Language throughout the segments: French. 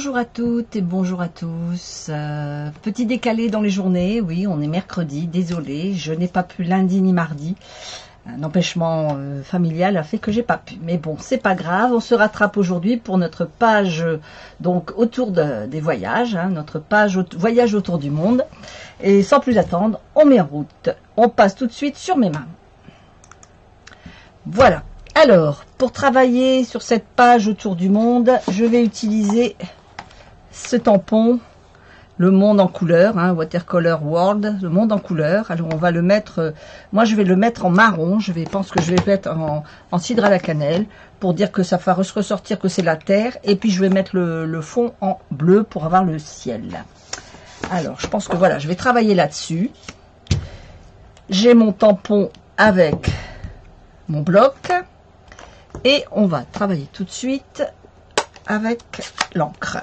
Bonjour à toutes et bonjour à tous. Petit décalé dans les journées, oui, on est mercredi, désolé, je n'ai pas pu lundi ni mardi. Un empêchement familial a fait que j'ai pas pu. Mais bon, c'est pas grave, on se rattrape aujourd'hui pour notre page donc autour des voyages, hein, notre page voyage autour du monde. Et sans plus attendre, on met en route. On passe tout de suite sur mes mains. Voilà. Alors, pour travailler sur cette page autour du monde, je vais utiliser ce tampon, le monde en couleur, hein, Watercolor World, le monde en couleur. Alors, on va le mettre, moi je vais le mettre en marron, je pense que je vais le mettre en cidre à la cannelle, pour dire que ça va ressortir que c'est la terre, et puis je vais mettre le fond en bleu pour avoir le ciel. Alors, je pense que voilà, je vais travailler là-dessus. J'ai mon tampon avec mon bloc. Et on va travailler tout de suite avec l'encre.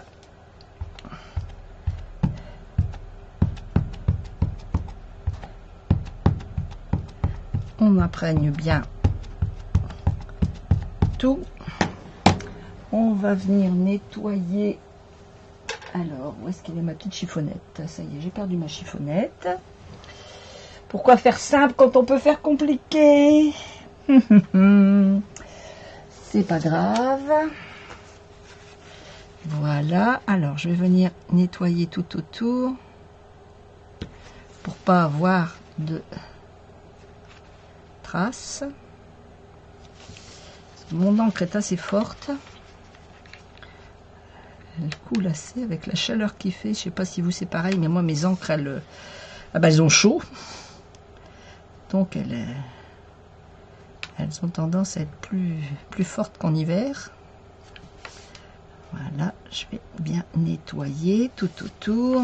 On imprègne bien tout. On va venir nettoyer. Alors, où est-ce qu'elle est ma petite chiffonnette? Ça y est, j'ai perdu ma chiffonnette. Pourquoi faire simple quand on peut faire compliqué? C'est pas grave. Voilà. Alors, je vais venir nettoyer tout autour pour pas avoir de traces. Mon encre est assez forte. Elle coule assez avec la chaleur qu'il fait. Je sais pas si vous c'est pareil, mais moi mes encres elles ont chaud. Donc elles ont tendance à être plus fortes qu'en hiver. Voilà, je vais bien nettoyer tout autour.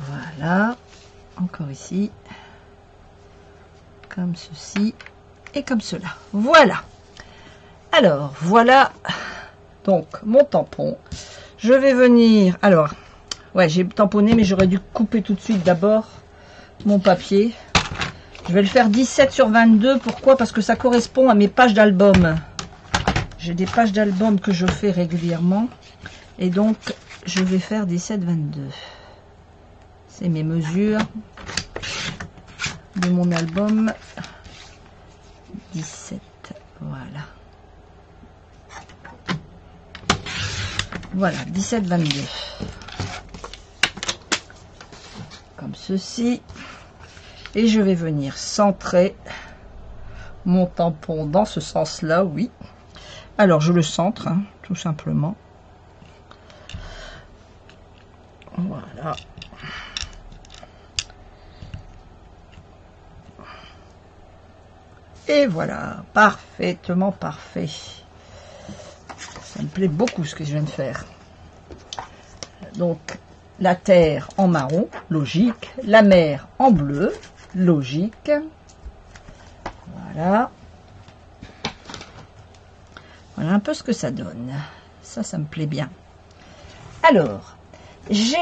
Voilà, encore ici, comme ceci et comme cela. Voilà. Alors, voilà donc mon tampon. Je vais venir, alors, ouais, j'ai tamponné, mais j'aurais dû couper tout de suite d'abord mon papier. Je vais le faire 17 sur 22. Pourquoi? Parce que ça correspond à mes pages d'album. J'ai des pages d'album que je fais régulièrement. Et donc, je vais faire 17-22. C'est mes mesures de mon album 17. Voilà. Voilà, 17-22. Comme ceci. Et je vais venir centrer mon tampon dans ce sens-là, oui. Alors, je le centre, hein, tout simplement. Voilà. Et voilà, parfaitement parfait. Ça me plaît beaucoup ce que je viens de faire. Donc, la terre en marron, logique. La mer en bleu, logique. Voilà. Voilà un peu ce que ça donne. Ça me plaît bien. Alors, j'ai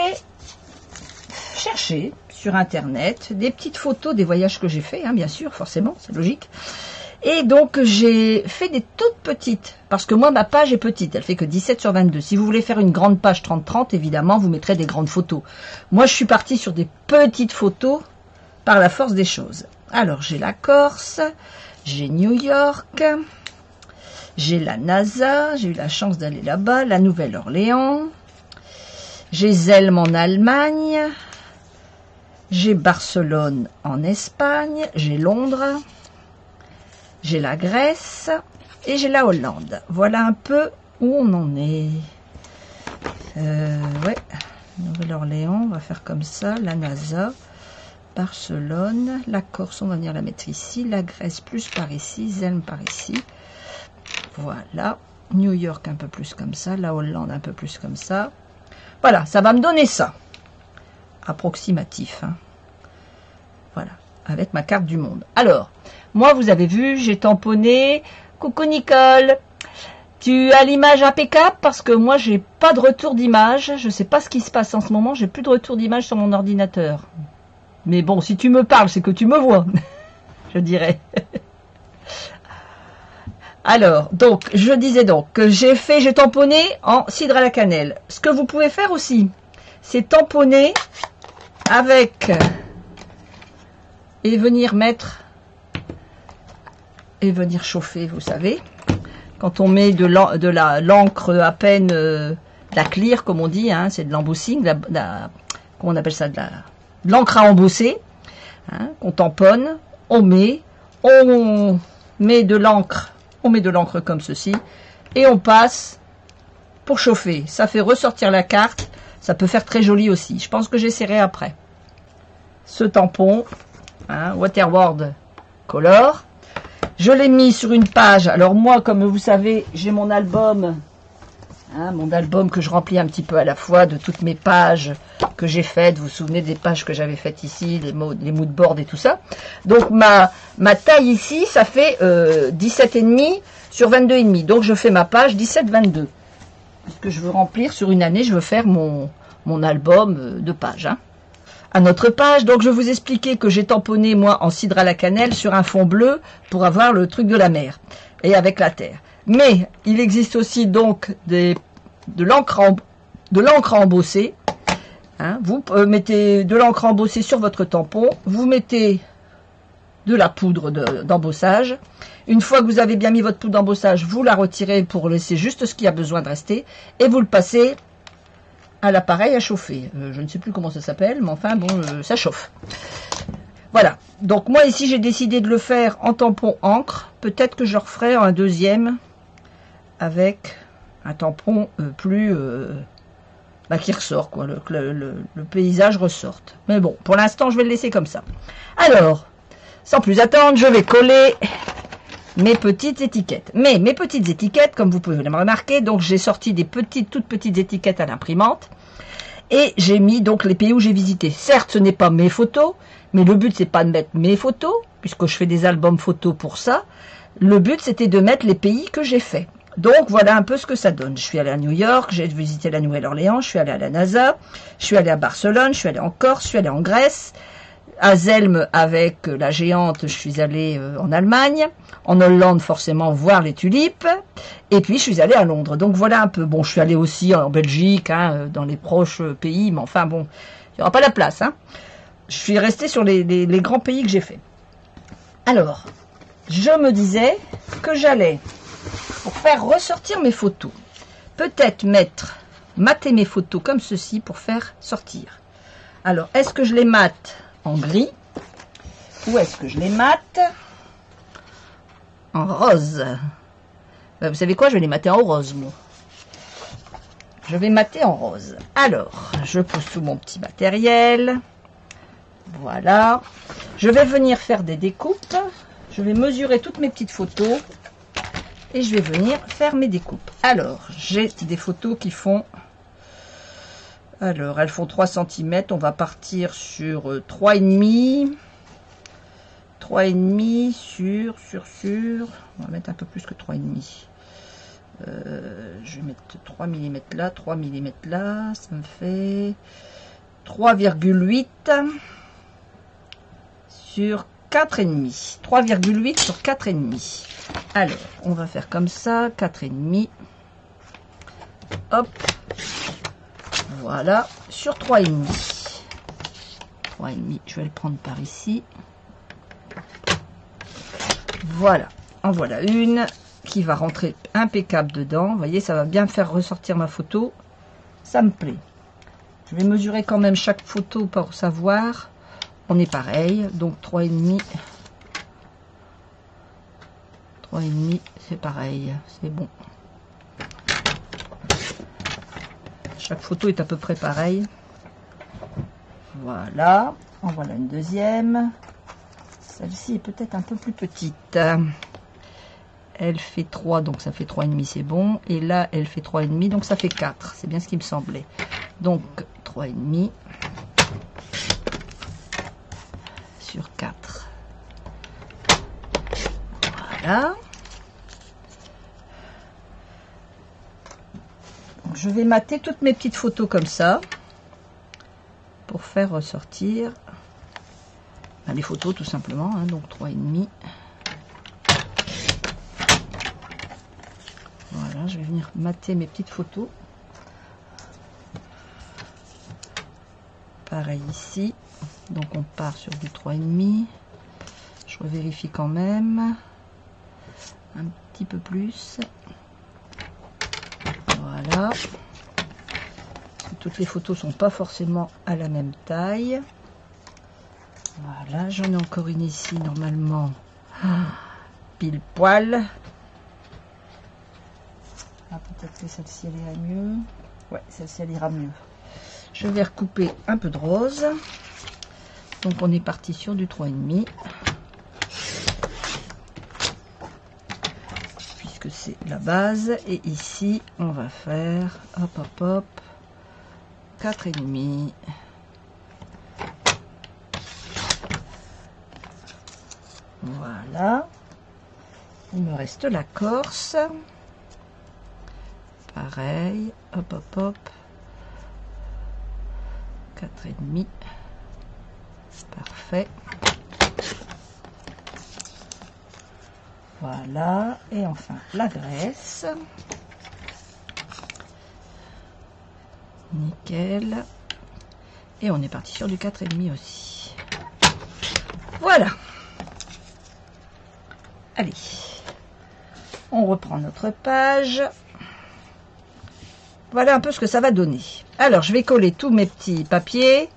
cherché sur Internet des petites photos des voyages que j'ai fait, hein, bien sûr, forcément, c'est logique. Et donc, j'ai fait des toutes petites, parce que moi, ma page est petite, elle fait que 17 sur 22. Si vous voulez faire une grande page 30-30, évidemment, vous mettrez des grandes photos. Moi, je suis partie sur des petites photos par la force des choses. Alors, j'ai la Corse, j'ai New York, j'ai la NASA, j'ai eu la chance d'aller là-bas, la Nouvelle-Orléans, j'ai Zelm en Allemagne, j'ai Barcelone en Espagne, j'ai Londres, j'ai la Grèce et j'ai la Hollande. Voilà un peu où on en est. Ouais, Nouvelle-Orléans, on va faire comme ça. La NASA, Barcelone, la Corse, on va venir la mettre ici. La Grèce plus par ici, Zelm par ici. Voilà. New York un peu plus comme ça. La Hollande un peu plus comme ça. Voilà, ça va me donner ça. Approximatif. Hein. Voilà, avec ma carte du monde. Alors, moi, vous avez vu, j'ai tamponné. Coucou Nicole, tu as l'image impeccable parce que moi, j'ai pas de retour d'image. Je sais pas ce qui se passe en ce moment. J'ai plus de retour d'image sur mon ordinateur. Mais bon, si tu me parles, c'est que tu me vois, je dirais. Alors, donc, je disais donc que j'ai tamponné en cidre à la cannelle. Ce que vous pouvez faire aussi, c'est tamponner avec et venir mettre et venir chauffer, vous savez. Quand on met de l'encre à peine, la clear, comme on dit, hein, c'est de l'embossing, comment on appelle ça, de l'encre à embosser, hein, qu'on tamponne, on met de l'encre. On met de l'encre comme ceci et on passe pour chauffer. Ça fait ressortir la carte. Ça peut faire très joli aussi. Je pense que j'essaierai après. Ce tampon, hein, Waterword Color. Je l'ai mis sur une page. Alors moi, comme vous savez, j'ai mon album. Hein, mon album que je remplis un petit peu à la fois de toutes mes pages que j'ai faites. Vous vous souvenez des pages que j'avais faites ici, les moodboards et tout ça. Donc ma taille ici, ça fait 17,5 sur 22,5. Donc je fais ma page 17-22. Puisque je veux remplir sur une année, je veux faire mon album de pages. Hein. À notre page, donc je vous expliquais que j'ai tamponné moi en cidre à la cannelle sur un fond bleu pour avoir le truc de la mer et avec la terre. Mais il existe aussi donc de l'encre à embosser. Hein, vous mettez de l'encre à embosser sur votre tampon. Vous mettez de la poudre d'embossage. Une fois que vous avez bien mis votre poudre d'embossage, vous la retirez pour laisser juste ce qui a besoin de rester. Et vous le passez à l'appareil à chauffer. Je ne sais plus comment ça s'appelle, mais enfin bon, ça chauffe. Voilà. Donc moi ici, j'ai décidé de le faire en tampon encre. Peut-être que je referai un deuxième avec un tampon plus qui ressort, quoi, le paysage ressorte. Mais bon, pour l'instant, je vais le laisser comme ça. Alors, sans plus attendre, je vais coller mes petites étiquettes. Mais mes petites étiquettes, comme vous pouvez le remarquer, donc j'ai sorti des toutes petites étiquettes à l'imprimante et j'ai mis donc les pays où j'ai visité. Certes, ce n'est pas mes photos, mais le but c'est pas de mettre mes photos, puisque je fais des albums photos pour ça. Le but c'était de mettre les pays que j'ai fait. Donc voilà un peu ce que ça donne. Je suis allée à New York, j'ai visité la Nouvelle-Orléans, je suis allée à la NASA, je suis allée à Barcelone, je suis allée en Corse, je suis allée en Grèce, à Zelm avec la géante, je suis allée en Allemagne, en Hollande forcément voir les tulipes, et puis je suis allée à Londres. Donc voilà un peu. Bon, je suis allée aussi en Belgique, hein, dans les proches pays, mais enfin bon, il n'y aura pas la place. Hein. Je suis restée sur les grands pays que j'ai fait. Alors, je me disais que j'allais, pour faire ressortir mes photos, peut-être mater mes photos comme ceci pour faire sortir. Alors, est-ce que je les mate en gris ou est-ce que je les mate en rose? Vous savez quoi, je vais les mater en rose, moi. Je vais mater en rose. Alors, je pose tout mon petit matériel. Voilà. Je vais venir faire des découpes. Je vais mesurer toutes mes petites photos. Et je vais venir faire mes découpes. Alors, j'ai des photos qui font... Alors, elles font 3 cm. On va partir sur 3,5. 3,5 sur... On va mettre un peu plus que 3,5. Je vais mettre 3 mm là, 3 mm là. Ça me fait 3,8 sur 4,5. 3,8 sur 4,5. Alors, on va faire comme ça, 4,5. Hop. Voilà, sur 3,5. 3,5, je vais le prendre par ici. Voilà, en voilà une qui va rentrer impeccable dedans. Vous voyez, ça va bien faire ressortir ma photo. Ça me plaît. Je vais mesurer quand même chaque photo pour savoir. On est pareil, donc 3,5. 3,5, c'est pareil, c'est bon. Chaque photo est à peu près pareille. Voilà, en voilà une deuxième. Celle-ci est peut-être un peu plus petite. Elle fait 3, donc ça fait 3,5, c'est bon. Et là, elle fait 3,5, donc ça fait 4. C'est bien ce qui me semblait. Donc, 3,5 sur 4. Voilà. Donc, je vais mater toutes mes petites photos comme ça pour faire ressortir Enfin, les photos tout simplement, hein, donc 3,5. Voilà, je vais venir mater mes petites photos. Pareil ici, donc on part sur du 3,5. Je revérifie quand même un petit peu plus. Voilà. Toutes les photos sont pas forcément à la même taille. Voilà, j'en ai encore une ici normalement. Pile poil. Ah, peut-être que celle-ci elle ira mieux. Ouais, celle-ci elle ira mieux. Je vais recouper un peu de rose. Donc on est parti sur du 3,5. Puisque c'est la base. Et ici, on va faire hop hop hop 4,5. Voilà. Il me reste la Corse. Pareil. Hop hop hop. 4,5. Parfait. Voilà. Et enfin la Grèce. Nickel. Et on est parti sur du 4,5 aussi. Voilà. Allez. On reprend notre page. Voilà un peu ce que ça va donner. Alors, je vais coller tous mes petits papiers.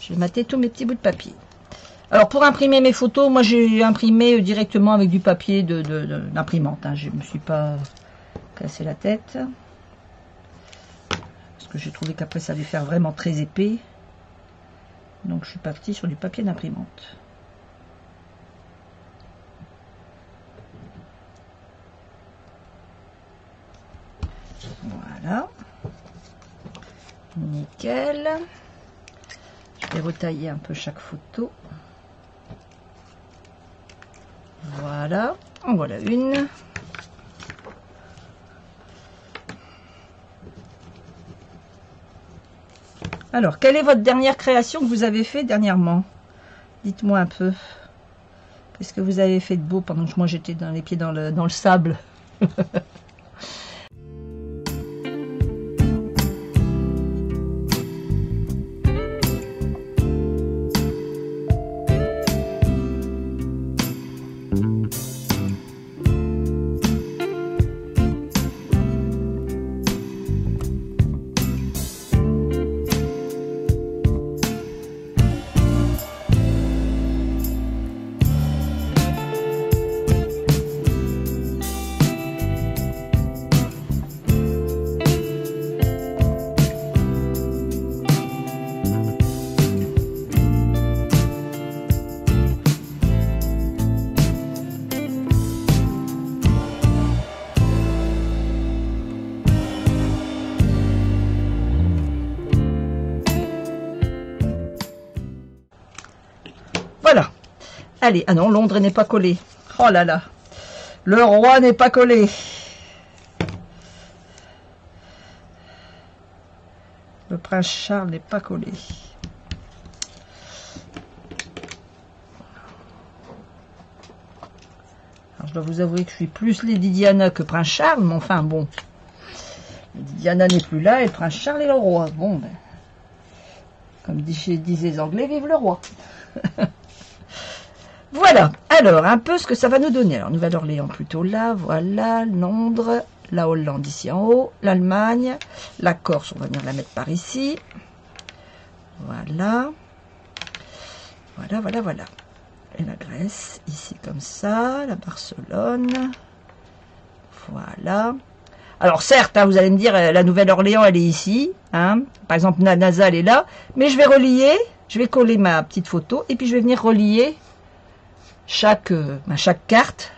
Je vais mater tous mes petits bouts de papier. Alors, pour imprimer mes photos, moi, j'ai imprimé directement avec du papier d'imprimante. Hein. Je ne me suis pas cassé la tête. Parce que j'ai trouvé qu'après, ça allait faire vraiment très épais. Donc, je suis partie sur du papier d'imprimante. Voilà. Nickel. Je vais retailler un peu chaque photo. Voilà. En voilà une. Alors, quelle est votre dernière création que vous avez fait dernièrement? Dites-moi un peu. Qu'est-ce que vous avez fait de beau pendant que moi j'étais dans les pieds dans le sable? Voilà. Allez, ah non, Londres n'est pas collé. Oh là là. Le roi n'est pas collé. Le prince Charles n'est pas collé. Alors, je dois vous avouer que je suis plus Lady Diana que prince Charles, mais enfin bon. Lady Diana n'est plus là et le prince Charles est le roi. Bon, ben, comme disaient les Anglais, vive le roi. Voilà, alors un peu ce que ça va nous donner. Alors Nouvelle-Orléans plutôt là, voilà, Londres, la Hollande ici en haut, l'Allemagne, la Corse, on va venir la mettre par ici. Voilà, voilà, voilà, voilà. Et la Grèce, ici comme ça, la Barcelone, voilà. Alors certes, hein, vous allez me dire, la Nouvelle-Orléans, elle est ici, hein. Par exemple, NASA, elle est là, mais je vais relier, je vais coller ma petite photo, et puis je vais venir relier chaque carte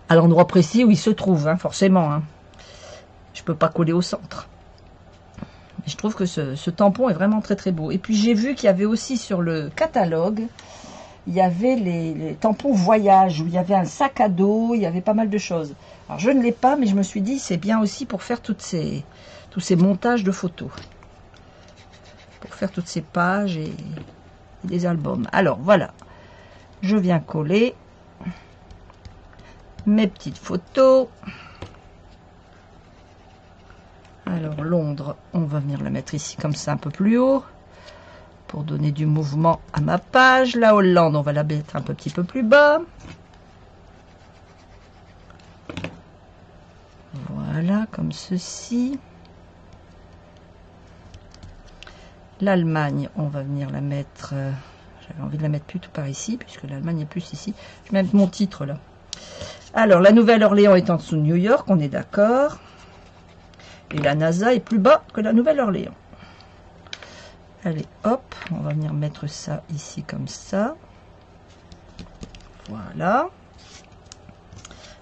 à l'endroit précis où il se trouve, hein, forcément. Hein. Je peux pas coller au centre. Mais je trouve que ce tampon est vraiment très très beau. Et puis j'ai vu qu'il y avait aussi sur le catalogue, il y avait les tampons voyage, où il y avait un sac à dos, il y avait pas mal de choses. Alors je ne l'ai pas, mais je me suis dit c'est bien aussi pour faire tous ces montages de photos. Pour faire toutes ces pages et et des albums. Alors voilà, je viens coller mes petites photos. Alors Londres, on va venir la mettre ici comme ça un peu plus haut pour donner du mouvement à ma page. La Hollande, on va la mettre un petit peu plus bas. Voilà, comme ceci. L'Allemagne, on va venir la mettre... j'avais envie de la mettre plutôt par ici, puisque l'Allemagne est plus ici. Je vais mettre mon titre là. Alors, la Nouvelle-Orléans est en dessous de New York, on est d'accord. Et la NASA est plus bas que la Nouvelle-Orléans. Allez, hop, on va venir mettre ça ici comme ça. Voilà.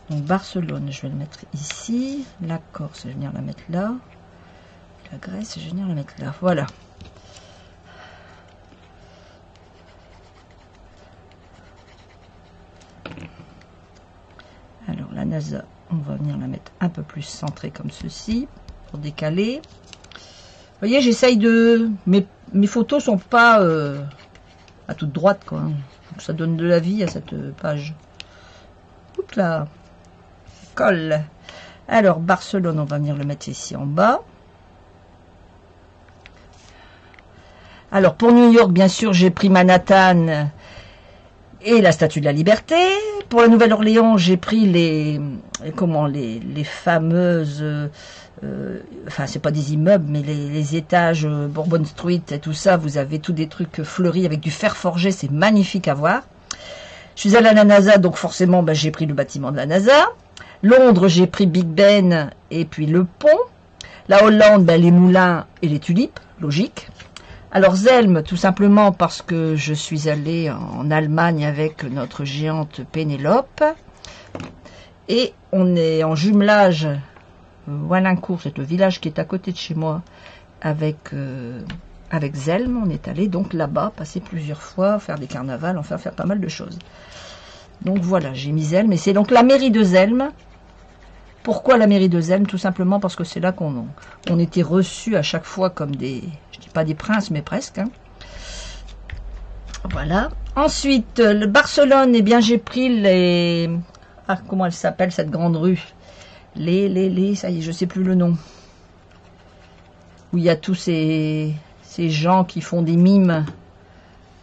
Donc, Barcelone, je vais le mettre ici. La Corse, je vais venir la mettre là. La Grèce, je vais venir la mettre là. Voilà. Alors la NASA, on va venir la mettre un peu plus centrée comme ceci, pour décaler. Vous voyez, j'essaye de... Mes photos sont pas à toute droite, quoi. Donc ça donne de la vie à cette page. Oups là. Colle. Alors Barcelone, on va venir le mettre ici en bas. Alors pour New York, bien sûr, j'ai pris Manhattan et la Statue de la Liberté. Pour la Nouvelle-Orléans, j'ai pris les fameuses, enfin c'est pas des immeubles, mais les étages Bourbon Street et tout ça. Vous avez tous des trucs fleuris avec du fer forgé, c'est magnifique à voir. Je suis allée à la NASA, donc forcément, ben, j'ai pris le bâtiment de la NASA. Londres, j'ai pris Big Ben et puis le pont. La Hollande, ben, les moulins et les tulipes, logique. Alors Zelm, tout simplement parce que je suis allée en Allemagne avec notre géante Pénélope. Et on est en jumelage, Wallincourt, c'est le village qui est à côté de chez moi, avec Zelm. On est allé donc là-bas, passer plusieurs fois, faire des carnavals, enfin faire pas mal de choses. Donc voilà, j'ai mis Zelm, et c'est donc la mairie de Zelm. Pourquoi la mairie de Zelm? Tout simplement parce que c'est là qu'on était reçus à chaque fois comme des, je dis pas des princes, mais presque. Hein. Voilà. Ensuite, le Barcelone, eh bien j'ai pris les... Ah, comment elle s'appelle cette grande rue? Ça y est, je sais plus le nom. Où il y a tous ces gens qui font des mimes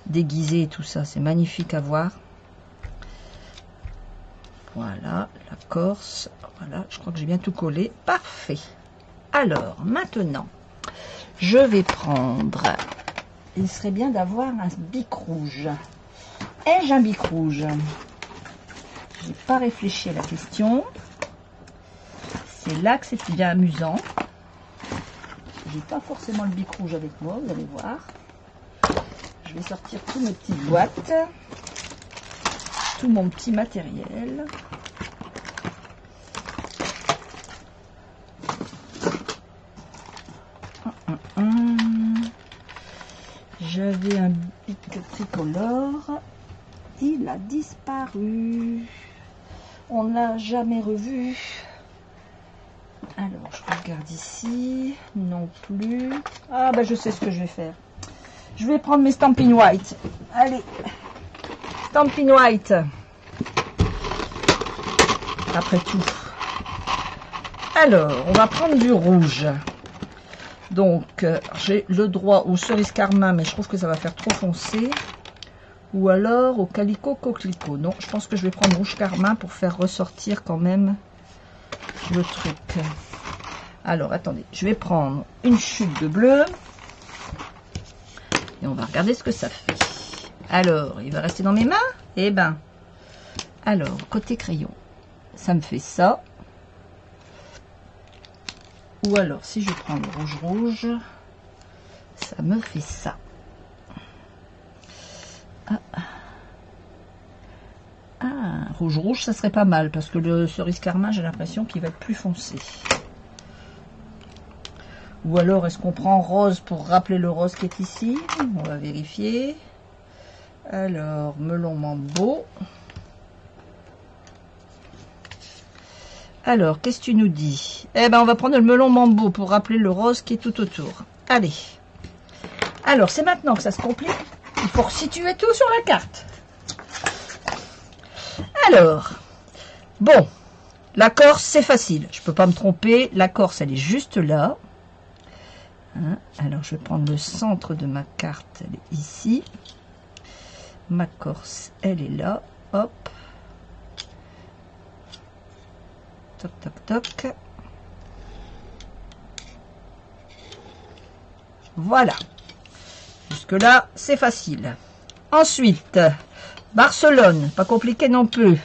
déguisés et tout ça. C'est magnifique à voir. Voilà, la Corse. Voilà, je crois que j'ai bien tout collé. Parfait. Alors, maintenant, je vais prendre... Il serait bien d'avoir un bic rouge. Ai-je un bic rouge? Je n'ai pas réfléchi à la question. C'est là que c'est bien amusant. J'ai pas forcément le bic rouge avec moi, vous allez voir. Je vais sortir toutes mes petites boîtes. Tout mon petit matériel. J'avais un bic tricolore. Il a disparu. On n'a jamais revu. Alors, je regarde ici. Non plus. Ah, ben je sais ce que je vais faire. Je vais prendre mes Stampin' White. Allez. Stampin' White. Après tout. Alors, on va prendre du rouge. Donc, j'ai le droit au cerise carmin, mais je trouve que ça va faire trop foncé. Ou alors au calico coquelicot. Non, je pense que je vais prendre rouge carmin pour faire ressortir quand même le truc. Alors, attendez, je vais prendre une chute de bleu. Et on va regarder ce que ça fait. Alors, il va rester dans mes mains? Eh ben, alors, côté crayon, ça me fait ça. Ou alors, si je prends le rouge, ça me fait ça. Ah, rouge, ça serait pas mal, parce que le cerise carmin, j'ai l'impression qu'il va être plus foncé. Ou alors, est-ce qu'on prend rose pour rappeler le rose qui est ici? On va vérifier. Alors, melon mambo. Alors, qu'est-ce que tu nous dis? Eh ben, on va prendre le melon mambo pour rappeler le rose qui est tout autour. Allez. Alors, c'est maintenant que ça se complique. Il faut resituer tout sur la carte. Alors, bon, la Corse, c'est facile. Je ne peux pas me tromper. La Corse, elle est juste là. Hein, alors, je vais prendre le centre de ma carte. Elle est ici. Ma Corse, elle est là. Hop. Toc, toc, toc. Voilà. Jusque-là, c'est facile. Ensuite, Barcelone, pas compliqué non plus.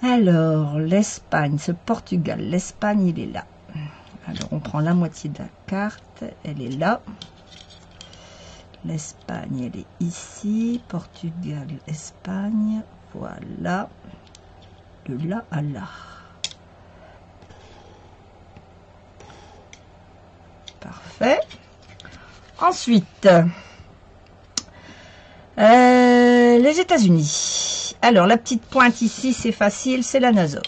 Alors, l'Espagne, ce Portugal. L'Espagne, il est là. Alors, on prend la moitié de la carte. Elle est là. L'Espagne, elle est ici. Portugal, Espagne. Voilà. De là à là. Parfait. Ensuite, les États-Unis. Alors, la petite pointe ici, c'est facile, c'est la NASA.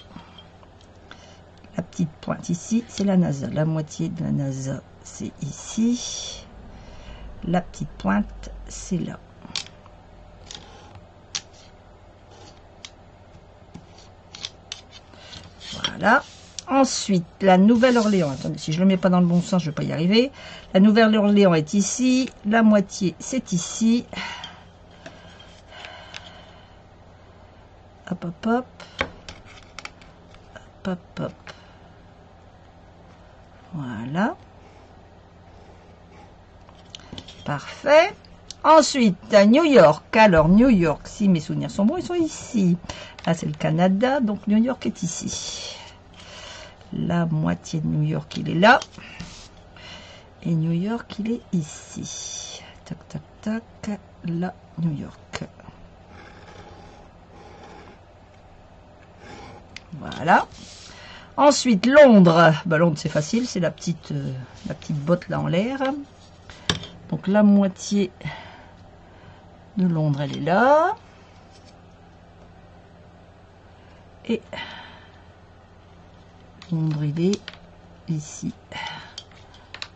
La petite pointe ici, c'est la NASA. La moitié de la NASA, c'est ici. La petite pointe, c'est là. Voilà. Ensuite, la Nouvelle-Orléans. Attendez, si je ne le mets pas dans le bon sens, je ne vais pas y arriver. La Nouvelle-Orléans est ici. La moitié, c'est ici. Hop, hop, hop. Hop, hop, hop. Voilà. Parfait. Ensuite, New York. Alors, New York, si mes souvenirs sont bons, ils sont ici. Là, c'est le Canada, donc New York est ici. La moitié de New York, il est là. Et New York, il est ici. Tac, tac, tac. Là, New York. Voilà. Ensuite, Londres. Bah, Londres, c'est facile. C'est la petite botte là en l'air. Donc, la moitié de Londres, elle est là. Et Londres, il est ici.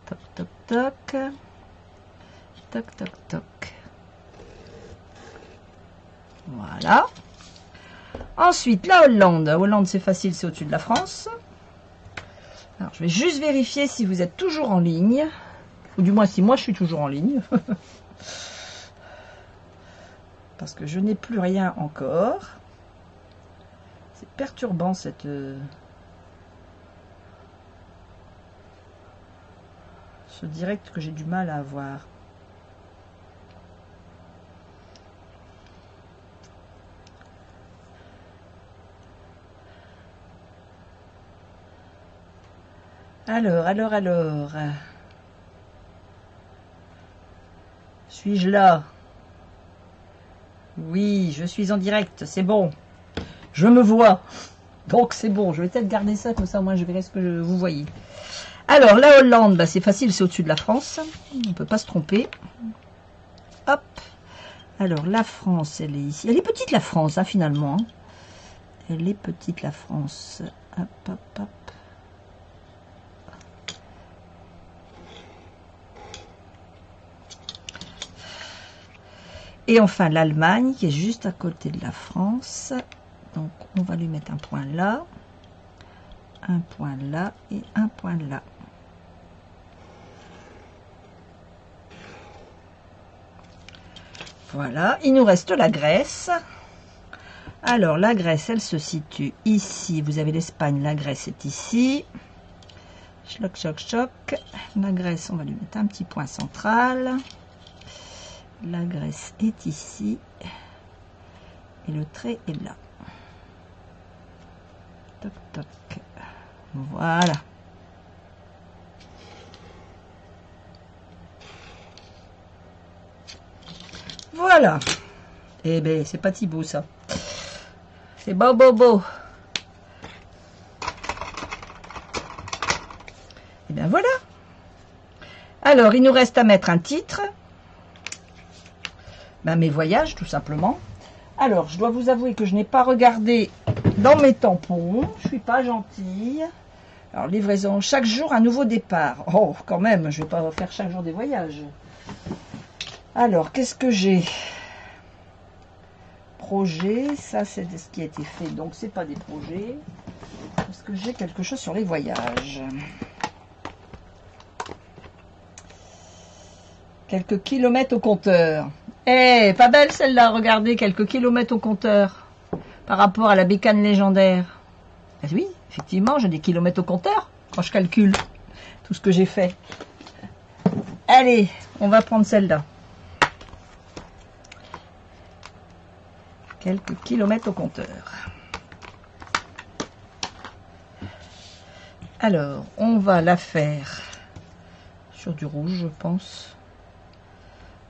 Toc, toc, toc. Toc, toc, toc. Voilà. Ensuite, la Hollande. La Hollande, c'est facile, c'est au-dessus de la France. Alors, je vais juste vérifier si vous êtes toujours en ligne. Ou du moins, si moi, je suis toujours en ligne. Parce que je n'ai plus rien encore. C'est perturbant, cette... ce direct que j'ai du mal à avoir. Alors. Suis-je là? Oui, je suis en direct, c'est bon. Je me vois. Donc c'est bon, je vais peut-être garder ça, comme ça moi je verrai ce que vous voyez. Alors, la Hollande, bah, c'est facile, c'est au-dessus de la France. On ne peut pas se tromper. Hop. Alors, la France, elle est ici. Elle est petite, la France, hein, finalement. Elle est petite, la France. Hop, hop, hop. Et enfin, l'Allemagne, qui est juste à côté de la France. Donc, on va lui mettre un point là, un point là et un point là. Voilà, il nous reste la Grèce. Alors, la Grèce, elle se situe ici. Vous avez l'Espagne, la Grèce est ici. Choc, choc, choc. La Grèce, on va lui mettre un petit point central. La Grèce est ici. Et le trait est là. Toc, toc. Voilà. Voilà. Eh bien, c'est pas Thibaut, ça. C'est beau, beau, beau. Et bien, voilà. Alors, il nous reste à mettre un titre. Ben, mes voyages, tout simplement. Alors, je dois vous avouer que je n'ai pas regardé dans mes tampons. Je suis pas gentille. Alors, livraison, chaque jour, un nouveau départ. Oh, quand même, je ne vais pas faire chaque jour des voyages. Alors, qu'est-ce que j'ai? Projet, ça c'est ce qui a été fait, donc c'est pas des projets. Est-ce que j'ai quelque chose sur les voyages? Quelques kilomètres au compteur. Eh, pas belle celle-là, regardez, quelques kilomètres au compteur. Par rapport à la bécane légendaire. Eh oui, effectivement, j'ai des kilomètres au compteur quand je calcule tout ce que j'ai fait. Allez, on va prendre celle-là. Quelques kilomètres au compteur. Alors, on va la faire sur du rouge, je pense.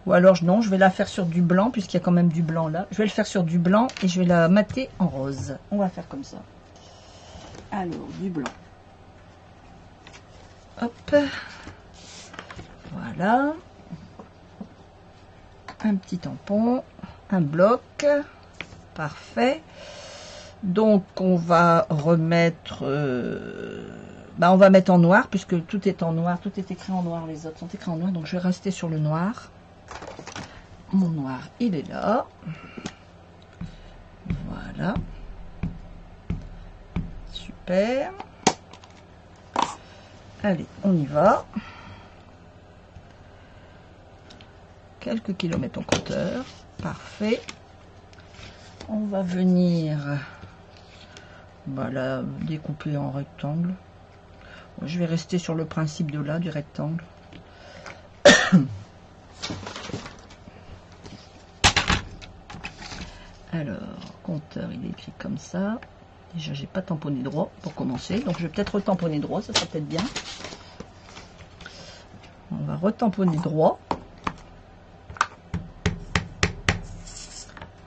Ou alors, non, je vais la faire sur du blanc, puisqu'il y a quand même du blanc là. Je vais le faire sur du blanc et je vais la mater en rose. On va faire comme ça. Alors, du blanc. Hop. Voilà. Un petit tampon. Un bloc. Parfait. Donc, on va remettre... on va mettre en noir, puisque tout est en noir. Tout est écrit en noir. Les autres sont écrits en noir. Donc, je vais rester sur le noir. Mon noir, il est là. Voilà. Super. Allez, on y va. Quelques kilomètres au compteur. Parfait. On va venir voilà, découper en rectangle. Je vais rester sur le principe de là, du rectangle. Alors, compteur, il est écrit comme ça. Déjà, j'ai pas tamponné droit pour commencer. Donc, je vais peut-être retamponner droit, ça sera peut-être bien. On va retamponner droit.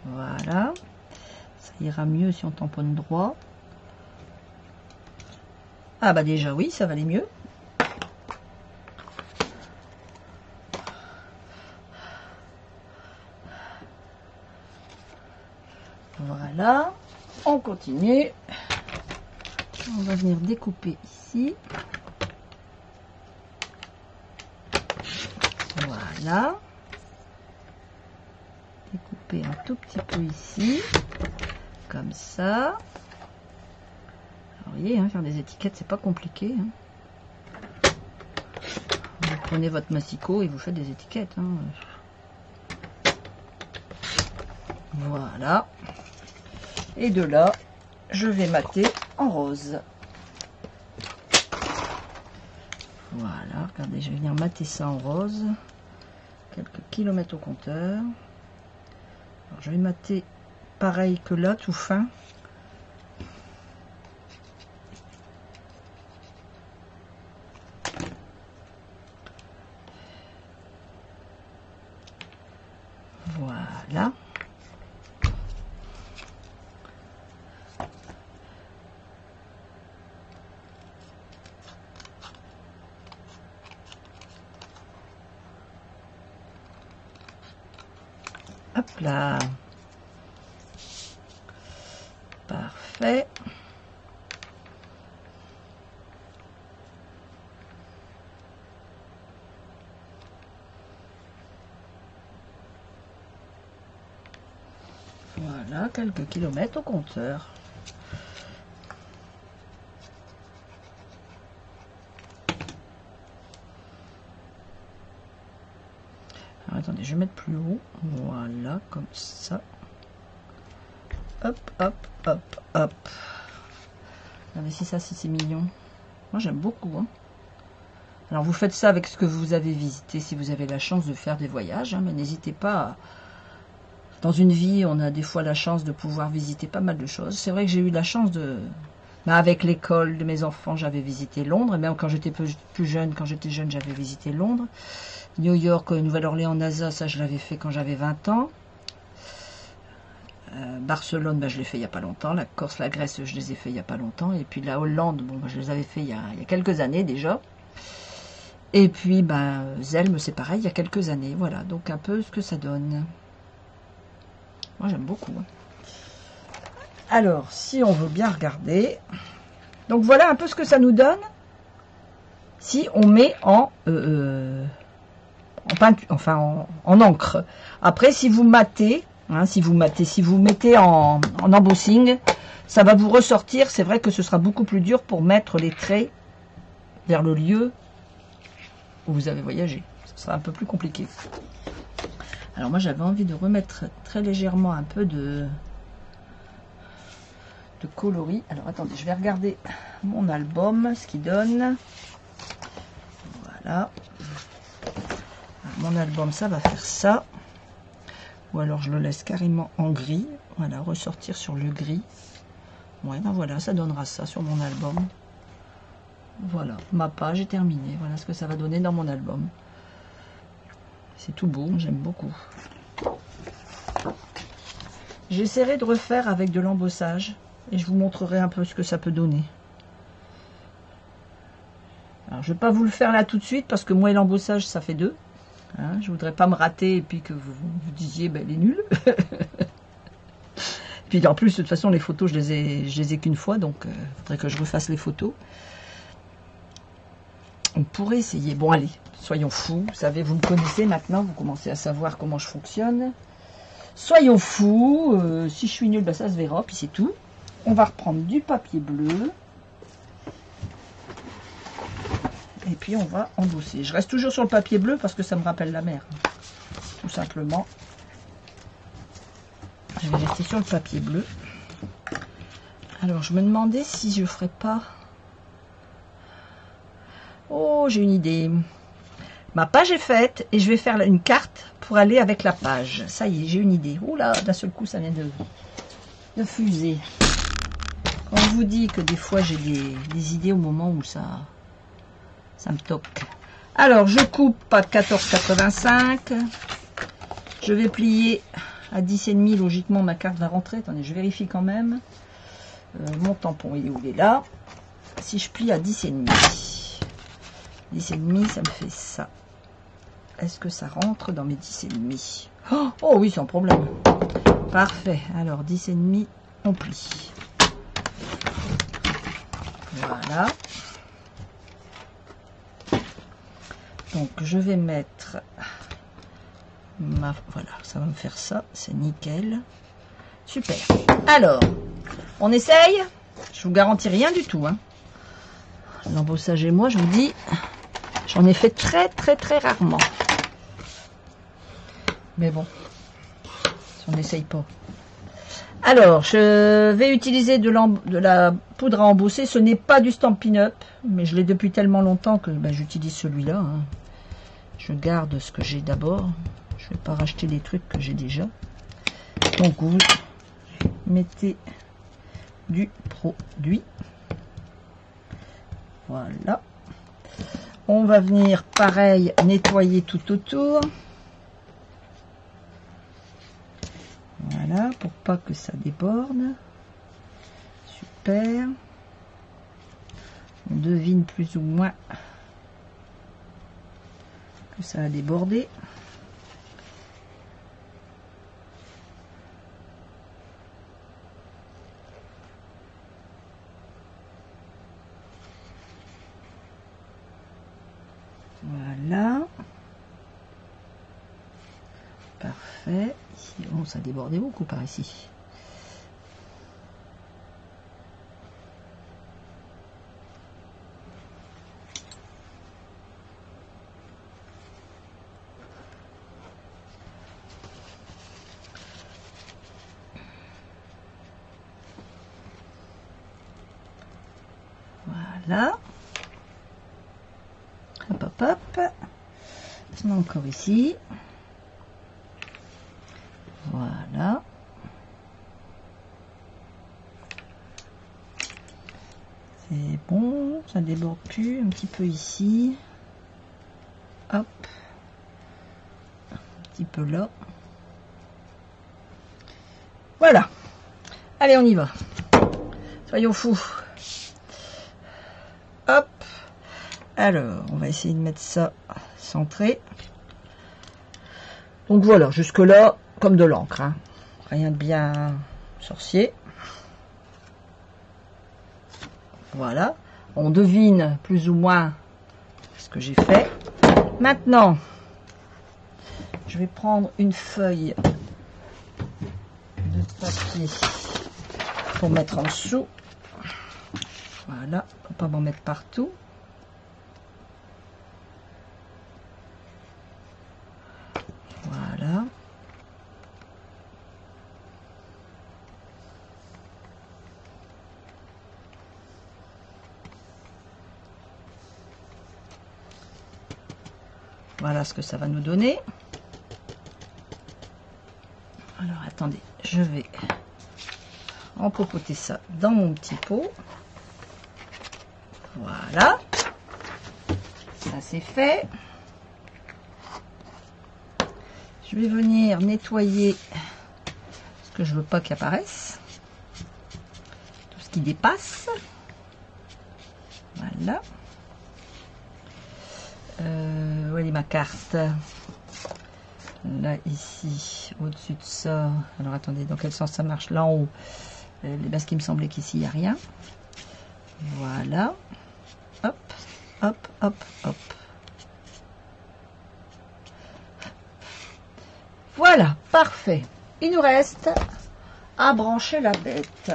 Voilà. Ça ira mieux si on tamponne droit. Ah bah déjà, oui, ça va aller mieux. Voilà, on continue. On va venir découper ici. Voilà. Découper un tout petit peu ici. Comme ça. Alors, vous voyez, hein, faire des étiquettes, c'est pas compliqué. Hein. Vous prenez votre massicot et vous faites des étiquettes. Hein. Voilà. Et de là, je vais mater en rose. Voilà, regardez, je vais venir mater ça en rose. Quelques kilomètres au compteur. Alors, je vais mater pareil que là, tout fin. Voilà. Hop là. Parfait. Voilà, quelques kilomètres au compteur. Alors, attendez, je vais mettre plus haut. Voilà, comme ça. Hop, hop, hop, hop. Regardez si ça, si c'est mignon. Moi, j'aime beaucoup. Hein. Alors, vous faites ça avec ce que vous avez visité, si vous avez la chance de faire des voyages. Hein, mais n'hésitez pas à... Dans une vie, on a des fois la chance de pouvoir visiter pas mal de choses. C'est vrai que j'ai eu la chance de... avec l'école de mes enfants, j'avais visité Londres. Et même quand j'étais plus jeune, j'avais visité Londres. New York, Nouvelle-Orléans, NASA, ça je l'avais fait quand j'avais 20 ans. Barcelone, je l'ai fait il n'y a pas longtemps. La Corse, la Grèce, je les ai fait il n'y a pas longtemps. Et puis la Hollande, je les avais fait il y a quelques années déjà. Et puis, Zelm, c'est pareil, il y a quelques années. Voilà, donc un peu ce que ça donne. Moi, j'aime beaucoup. Hein. Alors, si on veut bien regarder. Donc, voilà un peu ce que ça nous donne. Si on met en en peinture, enfin en encre. Après, si vous matez, hein, si vous mettez en embossing, ça va vous ressortir. C'est vrai que ce sera beaucoup plus dur pour mettre les traits vers le lieu où vous avez voyagé. Ce sera un peu plus compliqué. Alors moi, j'avais envie de remettre très légèrement un peu de coloris. Alors attendez, je vais regarder mon album, ce qu'il donne. Voilà. Mon album, ça va faire ça. Ou alors je le laisse carrément en gris. Voilà, ressortir sur le gris. Ouais, ben voilà, ça donnera ça sur mon album. Voilà, ma page est terminée. Voilà ce que ça va donner dans mon album. C'est tout beau, j'aime beaucoup. J'essaierai de refaire avec de l'embossage. Et je vous montrerai un peu ce que ça peut donner. Alors, je ne vais pas vous le faire là tout de suite, parce que moi et l'embossage, ça fait deux. Hein, je ne voudrais pas me rater et puis que vous disiez, ben, elle est nulle. Puis en plus, de toute façon, les photos, je les ai qu'une fois, donc il faudrait que je refasse les photos. On pourrait essayer. Bon, allez, soyons fous. Vous savez, vous me connaissez maintenant, vous commencez à savoir comment je fonctionne. Soyons fous. Si je suis nulle, ben, ça se verra, puis c'est tout. On va reprendre du papier bleu. Et puis on va embosser. Je reste toujours sur le papier bleu parce que ça me rappelle la mer. Tout simplement. Je vais rester sur le papier bleu. Alors je me demandais si je ferais pas... Oh, j'ai une idée. Ma page est faite et je vais faire une carte pour aller avec la page. Ça y est, j'ai une idée. Oh là, d'un seul coup, ça vient de fuser. Quand je vous dis que des fois j'ai des idées au moment où ça me toque. Alors je coupe à 14,85. Je vais plier à 10,5. Logiquement ma carte va rentrer. Attendez, je vérifie quand même. Mon tampon, il est où? Il est là. Si je plie à 10,5. 10,5, ça me fait ça. Est-ce que ça rentre dans mes 10,5? Oh oui, sans problème. Parfait. Alors 10,5, on plie. Voilà. Donc je vais mettre ma... Voilà, ça va me faire ça. C'est nickel. Super. Alors, on essaye. Je vous garantis rien du tout. Hein. L'embossage et moi, je vous dis, j'en ai fait très rarement. Mais bon, si on n'essaye pas. Alors, je vais utiliser de la poudre à embosser. Ce n'est pas du Stampin' Up, mais je l'ai depuis tellement longtemps que ben, j'utilise celui-là. Hein. Je garde ce que j'ai d'abord. Je ne vais pas racheter des trucs que j'ai déjà. Donc, vous mettez du produit. Voilà. On va venir, pareil, nettoyer tout autour. Voilà, pour pas que ça déborde. Super. On devine plus ou moins que ça a débordé. Voilà. Parfait. Ici, oh, ça a débordé beaucoup par ici. Voilà. Hop, hop, hop. Encore ici. Voilà. C'est bon, ça déborde plus. Un petit peu ici. Hop. Un petit peu là. Voilà. Allez, on y va. Soyons fous. Hop. Alors, on va essayer de mettre ça centré. Donc voilà, jusque là, comme de l'encre. Hein. Rien de bien sorcier. Voilà. On devine plus ou moins ce que j'ai fait. Maintenant, je vais prendre une feuille de papier pour mettre en dessous. Voilà, faut pas m'en mettre partout. Voilà. Voilà ce que ça va nous donner. Alors attendez, je vais empopoter ça dans mon petit pot. Voilà. Ça c'est fait. Je vais venir nettoyer ce que je veux pas qu'il apparaisse. Tout ce qui dépasse. Voilà. Où est ma carte? Là, ici, au-dessus de ça. Alors, attendez, dans quel sens ça marche? Là en haut. Parce qu'il me semblait qu'ici, il n'y a rien. Voilà. Hop, hop, hop, hop. Voilà, parfait. Il nous reste à brancher la bête.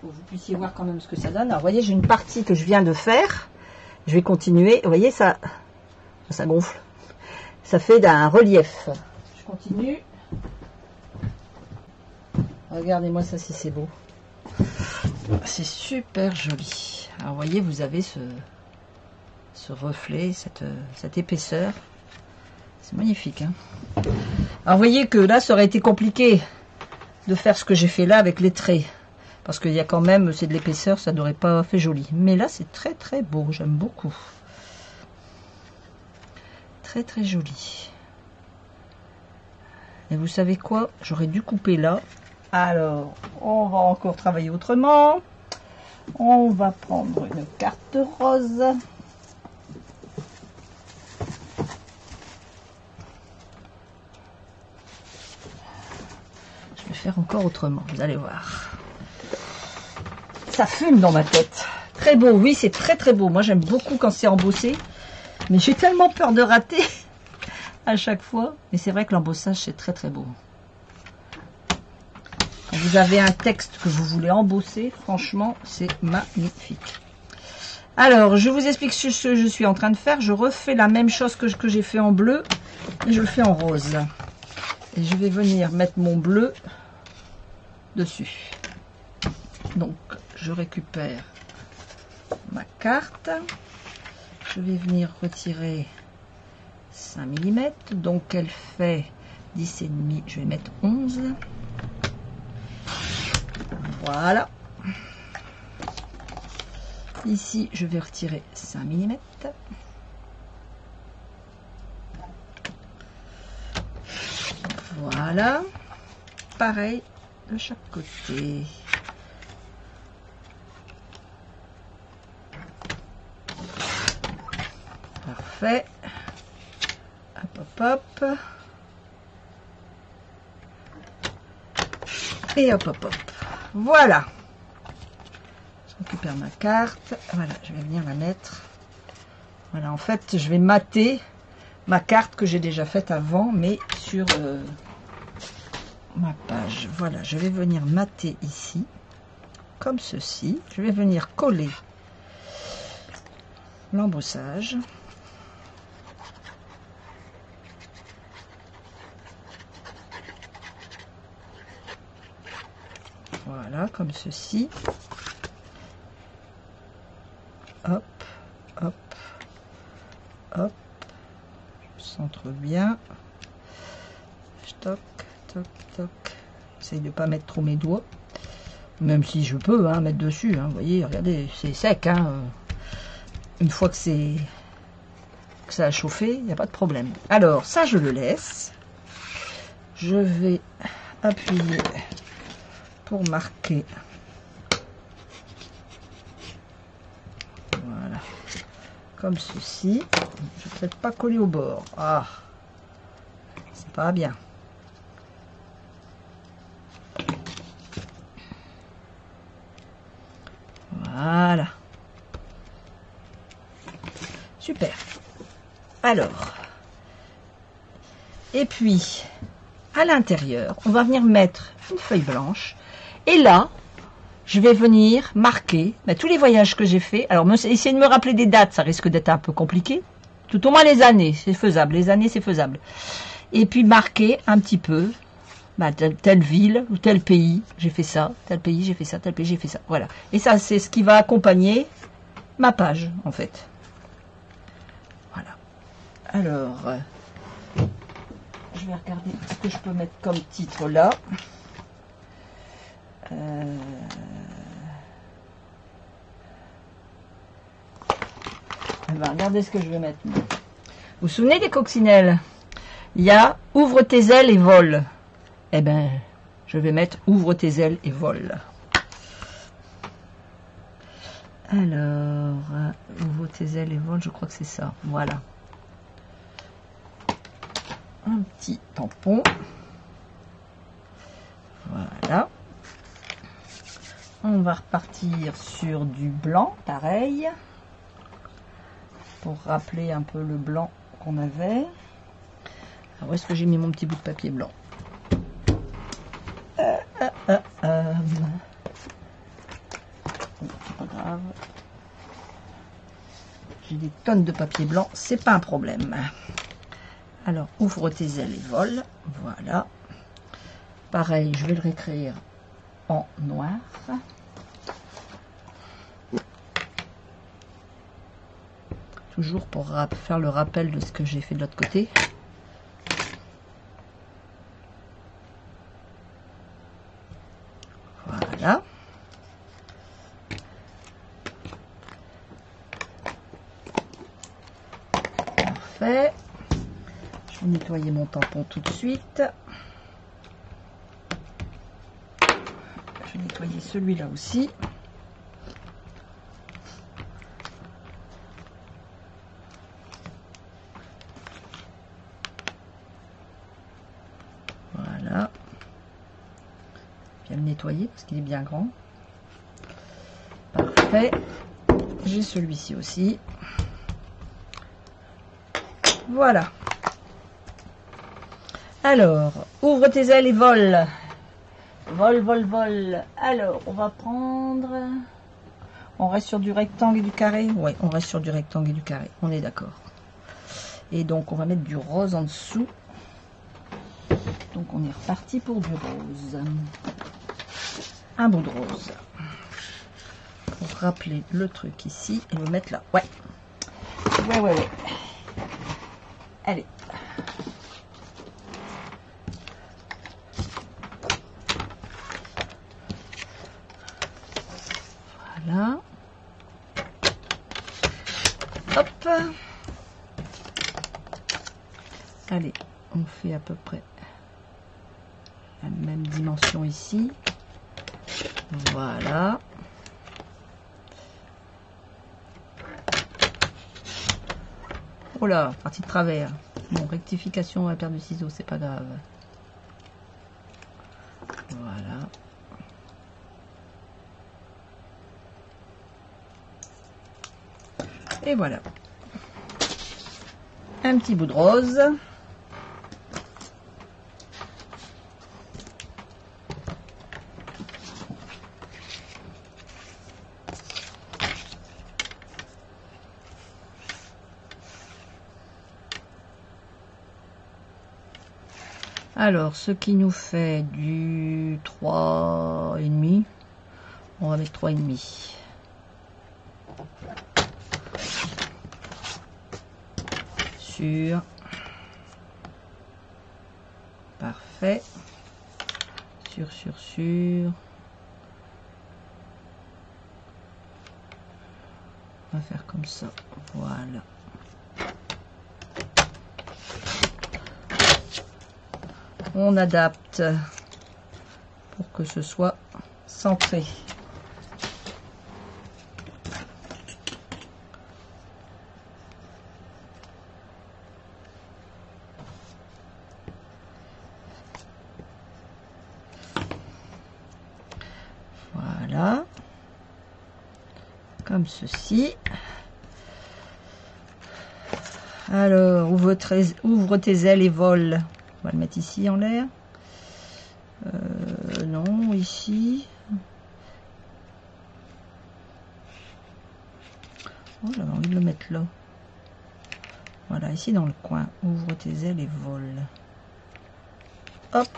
Pour que vous puissiez voir quand même ce que ça donne. Alors, vous voyez, j'ai une partie que je viens de faire. Je vais continuer. Vous voyez, ça gonfle. Ça fait d'un relief. Je continue. Regardez-moi ça si c'est beau. C'est super joli. Alors, vous voyez, vous avez ce reflet, cette épaisseur. C'est magnifique. Hein. Alors, vous voyez que là, ça aurait été compliqué de faire ce que j'ai fait là avec les traits. Parce qu'il y a quand même, c'est de l'épaisseur, ça n'aurait pas fait joli. Mais là, c'est très très beau. J'aime beaucoup. Très très joli. Et vous savez quoi? J'aurais dû couper là. Alors, on va encore travailler autrement. On va prendre une carte rose. Je vais faire encore autrement, vous allez voir. Ça fume dans ma tête. Très beau, oui, c'est très très beau. Moi, j'aime beaucoup quand c'est embossé. Mais j'ai tellement peur de rater à chaque fois. Mais c'est vrai que l'embossage, c'est très très beau. Quand vous avez un texte que vous voulez embosser, franchement, c'est magnifique. Alors, je vous explique ce que je suis en train de faire. Je refais la même chose que j'ai fait en bleu, mais je le fais en rose. Et je vais venir mettre mon bleu dessus. Donc, je récupère ma carte. Je vais venir retirer 5 mm. Donc, elle fait 10,5. Je vais mettre 11. Voilà. Ici, je vais retirer 5 mm. Voilà. Pareil de chaque côté. Parfait. Hop, hop, hop. Et hop, hop, hop. Voilà. Je récupère ma carte. Voilà, je vais venir la mettre. Voilà, en fait, je vais mater ma carte que j'ai déjà faite avant, mais sur ma page. Voilà, je vais venir mater ici, comme ceci. Je vais venir coller l'embossage. Voilà, comme ceci. Hop, hop, hop. Je centre bien. Toc, toc, toc. J'essaye de ne pas mettre trop mes doigts. Même si je peux mettre dessus. Vous voyez, regardez, c'est sec. Une fois que ça a chauffé, il n'y a pas de problème. Alors, ça, je le laisse. Je vais appuyer pour marquer. Voilà. Comme ceci. Je ne vais peut-être pas coller au bord. Ah, c'est pas bien. Voilà. Super. Alors, Et puis, à l'intérieur, on va venir mettre une feuille blanche. Et là, je vais venir marquer tous les voyages que j'ai faits. Alors, essayez de me rappeler des dates, ça risque d'être un peu compliqué. Tout au moins les années, c'est faisable. Les années, c'est faisable. Et puis, marquer un petit peu telle ville ou tel pays, j'ai fait ça, tel pays, j'ai fait ça, tel pays, j'ai fait ça. Voilà. Et ça, c'est ce qui va accompagner ma page, en fait. Voilà. Alors, je vais regarder ce que je peux mettre comme titre là. Regardez ce que je vais mettre. Vous vous souvenez des coccinelles? Il y a « Ouvre tes ailes et vole ». Eh bien, je vais mettre « Ouvre tes ailes et vole ». Alors, « Ouvre tes ailes et vole », je crois que c'est ça. Voilà. Un petit tampon. Voilà. On va repartir sur du blanc, pareil. Pour rappeler un peu le blanc qu'on avait. Alors, où est-ce que j'ai mis mon petit bout de papier blanc? C'est pas grave. J'ai des tonnes de papier blanc, c'est pas un problème. Alors, ouvre tes ailes et vole. Voilà. Pareil, je vais le réécrire en noir. Toujours pour faire le rappel de ce que j'ai fait de l'autre côté. Voilà. Parfait. Je vais nettoyer mon tampon tout de suite. Je vais nettoyer celui-là aussi. Voilà. Bien le nettoyer parce qu'il est bien grand. Parfait. J'ai celui-ci aussi. Voilà. Alors, ouvre tes ailes et vole. Vole, vole, vole. Alors, on va prendre... On reste sur du rectangle et du carré? Oui, on reste sur du rectangle et du carré. On est d'accord. Et donc, on va mettre du rose en dessous. Donc, on est reparti pour du rose. Un bout de rose. Pour rappeler le truc ici et le mettre là. Ouais. Ouais. Allez. Voilà. Hop. Allez, on fait à peu près la même dimension ici. Voilà. Oh là, partie de travers. Bon, rectification à la paire de ciseaux, c'est pas grave. Voilà. Et voilà. Un petit bout de rose. Alors, ce qui nous fait du 3,5, on va mettre 3,5. Sur. Parfait. Sur. On va faire comme ça. Voilà. On adapte pour que ce soit centré. Voilà. Comme ceci. Alors, ouvre tes ailes et vole. On va le mettre ici en l'air. Non, ici. Oh, j'avais envie de le mettre là. Voilà, ici dans le coin. Ouvre tes ailes et vole. Hop.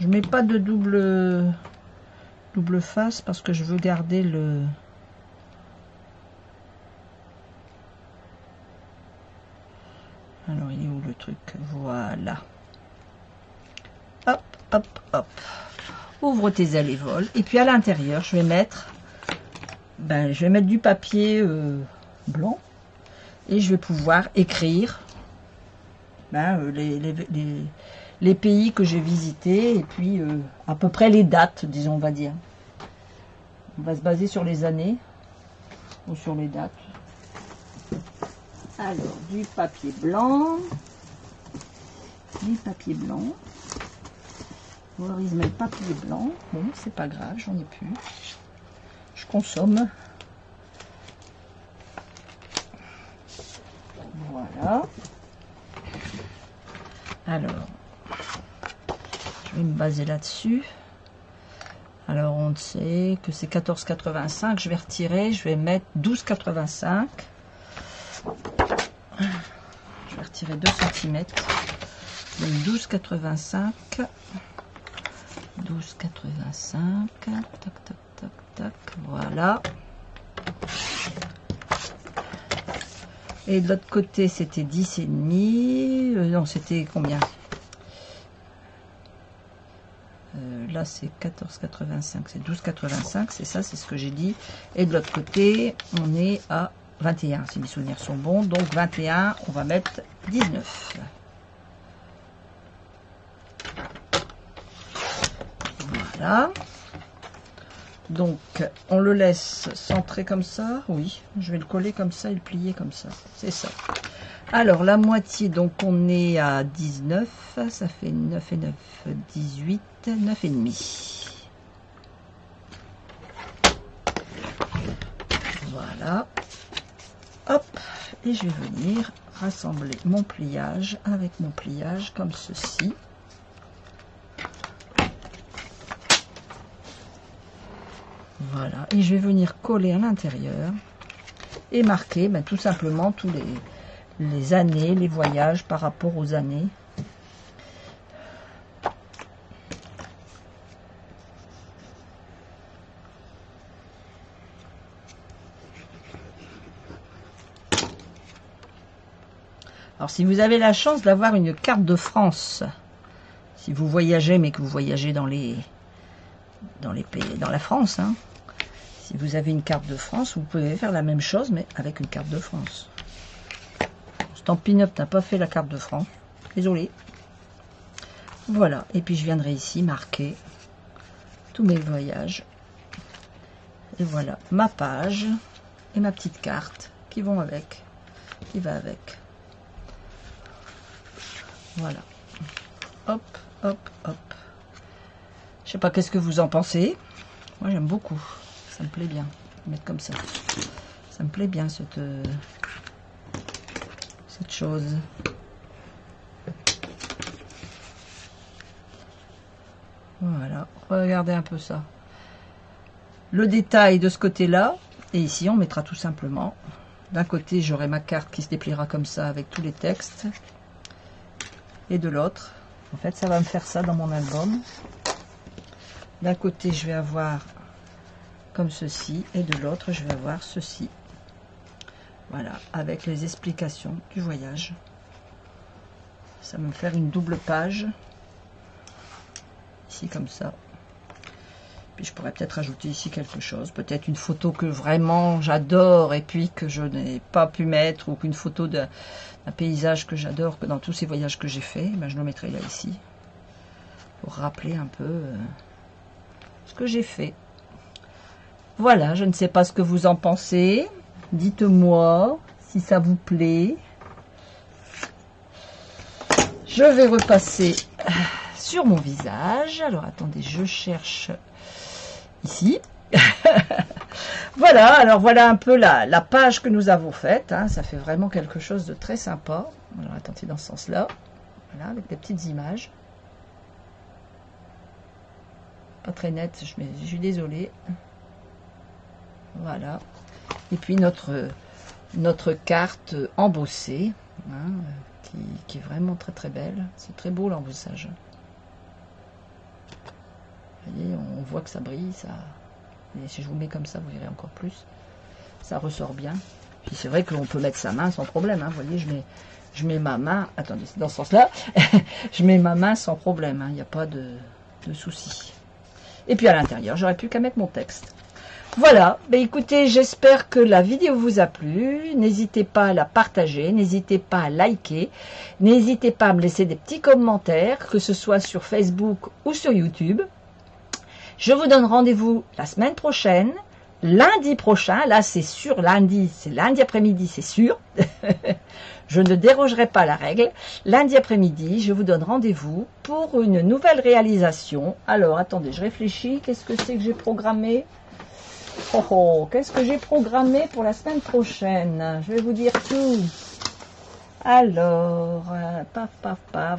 Je mets pas de double face parce que je veux garder le... Alors, il est où le truc? Voilà. Hop, hop, hop. Ouvre tes ailes et vole. Et puis à l'intérieur, je vais mettre du papier blanc. Et je vais pouvoir écrire les pays que j'ai visités. Et puis à peu près les dates, disons, on va dire. On va se baser sur les années. Ou sur les dates. Alors, du papier blanc. Du papier blanc. Valorise mes papier blanc. Bon, c'est pas grave, j'en ai plus. Je consomme. Voilà. Alors, je vais me baser là-dessus. Alors, on sait que c'est 14,85. Je vais retirer, je vais mettre 12,85. Je vais retirer 2 cm. Donc 12,85. 12,85. Tac, tac, tac, tac. Voilà. Et de l'autre côté, c'était 10,5. Non, c'était combien? Là, c'est 14,85. C'est 12,85. C'est ça, c'est ce que j'ai dit. Et de l'autre côté, on est à 21, si mes souvenirs sont bons. Donc 21, on va mettre 19. Voilà. Donc, on le laisse centrer comme ça. Oui, je vais le coller comme ça et le plier comme ça. C'est ça. Alors, la moitié, donc on est à 19. Ça fait 9 et 9, 18, 9 et demi. Voilà. Hop. Et je vais venir rassembler mon pliage avec mon pliage comme ceci. Voilà, et je vais venir coller à l'intérieur et marquer tout simplement tous les années, les voyages par rapport aux années. Alors si vous avez la chance d'avoir une carte de France, si vous voyagez mais que vous voyagez dans les pays, dans la France, hein. Si vous avez une carte de France, vous pouvez faire la même chose, mais avec une carte de France. Stampin' Up n'a pas fait la carte de France. Désolé. Voilà. Et puis je viendrai ici marquer tous mes voyages. Et voilà ma page et ma petite carte qui vont avec. Qui va avec. Voilà. Hop, hop, hop. Je sais pas qu'est-ce que vous en pensez. Moi j'aime beaucoup. Ça me plaît bien. Mettre comme ça. Ça me plaît bien cette chose. Voilà. Regardez un peu ça. Le détail de ce côté-là. Et ici on mettra tout simplement. D'un côté j'aurai ma carte qui se dépliera comme ça avec tous les textes. Et de l'autre. En fait ça va me faire ça dans mon album. D'un côté je vais avoir comme ceci et de l'autre je vais avoir ceci. Voilà, avec les explications du voyage. Ça va me faire une double page ici comme ça. Puis je pourrais peut-être ajouter ici quelque chose, peut-être une photo que vraiment j'adore et puis que je n'ai pas pu mettre, ou qu'une photo d'un paysage que j'adore, que dans tous ces voyages que j'ai fait, je le mettrai là ici pour rappeler un peu ce que j'ai fait. Voilà, je ne sais pas ce que vous en pensez. Dites-moi si ça vous plaît. Je vais repasser sur mon visage. Alors, attendez, je cherche ici. Voilà, alors voilà un peu la page que nous avons faite. Hein. Ça fait vraiment quelque chose de très sympa. Alors attendez, dans ce sens-là. Voilà, avec des petites images. Pas très net, je suis désolée. Voilà. Et puis notre carte embossée, hein, qui est vraiment très très belle. C'est très beau l'embossage. Vous voyez, on voit que ça brille, ça. Et si je vous mets comme ça, vous verrez encore plus. Ça ressort bien. Puis c'est vrai qu'on peut mettre sa main sans problème. Hein. Vous voyez, je mets ma main. Attendez, c'est dans ce sens-là. Je mets ma main sans problème. Hein. Il n'y a pas de souci. Et puis à l'intérieur, j'aurais plus qu'à mettre mon texte. Voilà, ben écoutez, j'espère que la vidéo vous a plu. N'hésitez pas à la partager, n'hésitez pas à liker, n'hésitez pas à me laisser des petits commentaires, que ce soit sur Facebook ou sur YouTube. Je vous donne rendez-vous la semaine prochaine, lundi prochain. Là, c'est sûr, c'est lundi après-midi, c'est sûr. Je ne dérogerai pas à la règle. Lundi après-midi, je vous donne rendez-vous pour une nouvelle réalisation. Alors, attendez, je réfléchis. Qu'est-ce que c'est que j'ai programmé ? Qu'est-ce que j'ai programmé pour la semaine prochaine? Je vais vous dire tout. Alors, paf.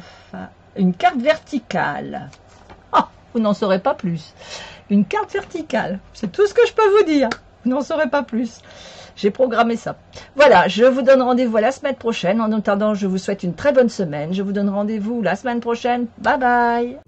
Une carte verticale. Ah, vous n'en saurez pas plus. Une carte verticale. C'est tout ce que je peux vous dire. Vous n'en saurez pas plus. J'ai programmé ça. Voilà, je vous donne rendez-vous la semaine prochaine. En attendant, je vous souhaite une très bonne semaine. Je vous donne rendez-vous la semaine prochaine. Bye bye.